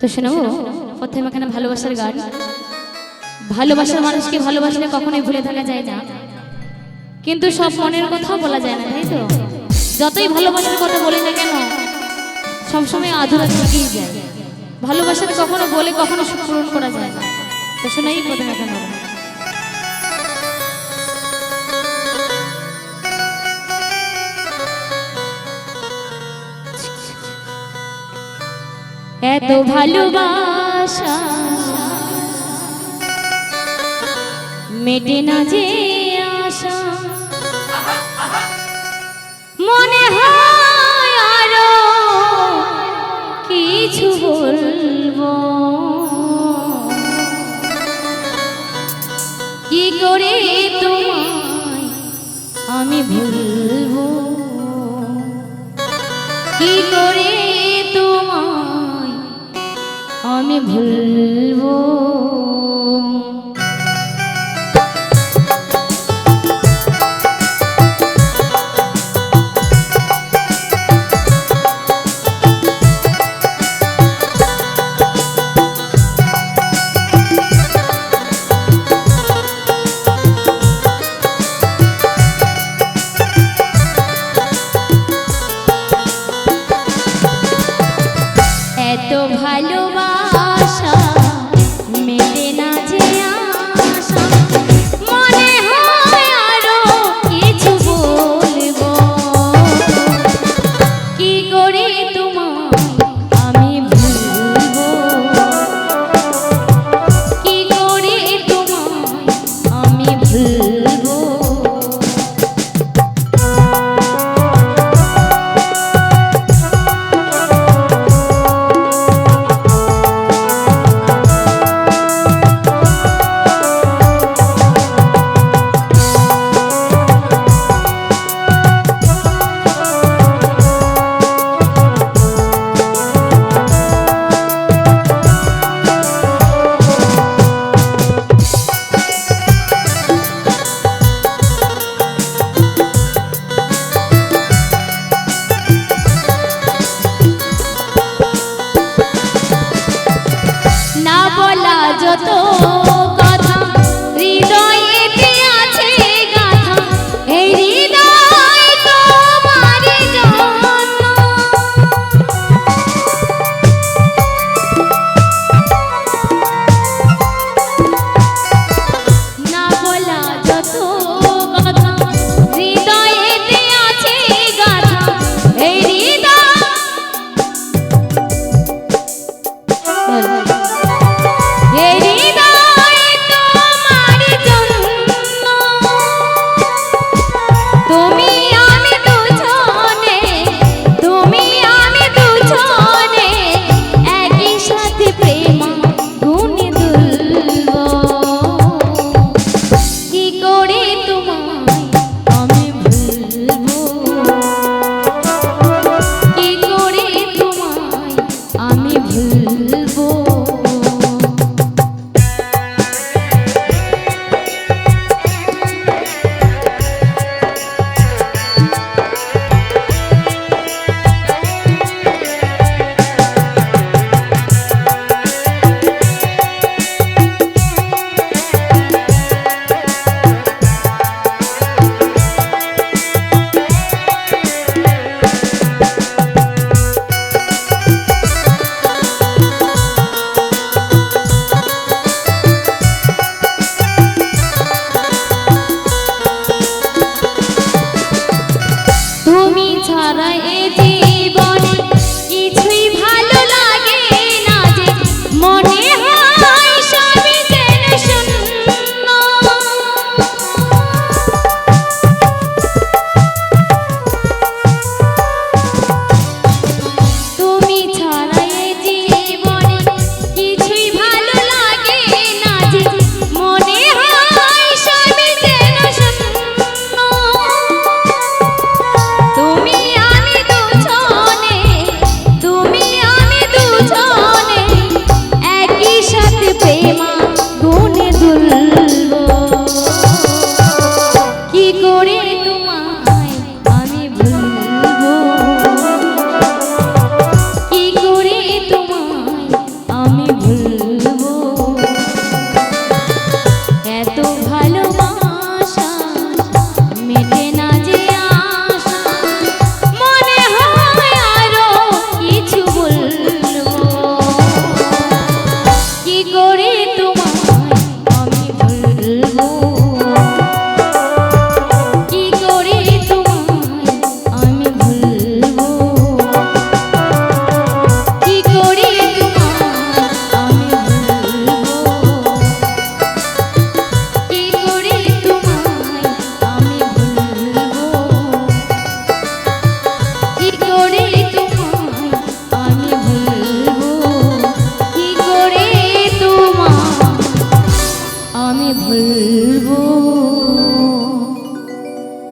তো শোনাবো প্রথমে এখানে ভালোবাসার গান। ভালোবাসার মানুষকে ভালোবাসলে কখনোই ভুলে থাকা যায় না, কিন্তু সব মনের কথাও বলা যায় না, তাই তো? যতই ভালোবাসার কথা বলি না কেন সবসময় আধুরা থেকেই যায়। ভালোবাসার কখনো বলে কখনো পূরণ করা যায় না। তো শোনাই প্রথমে এখানে এত ভালোবাসা মেটে না যে আশা, মনে হয় আরো কিছু বলবো, কি করে তোমায় আমি ভুলবো, কি করে তোমায় আমি ভুলবো। এত ভালোবাসা মেলে না যে আশা, মনে হয় আরো কিছু বলবো, কি করে তোমায় আমি ভুলবো, কি করে তোমায় আমি ভুলবো। যত কথা হৃদয়েতে আছে গাথা, এই হৃদয় তোমার জন্য, না বলা যত কথা হৃদয়েতে আছে গাথা, এই হৃদয় আমি ভুলব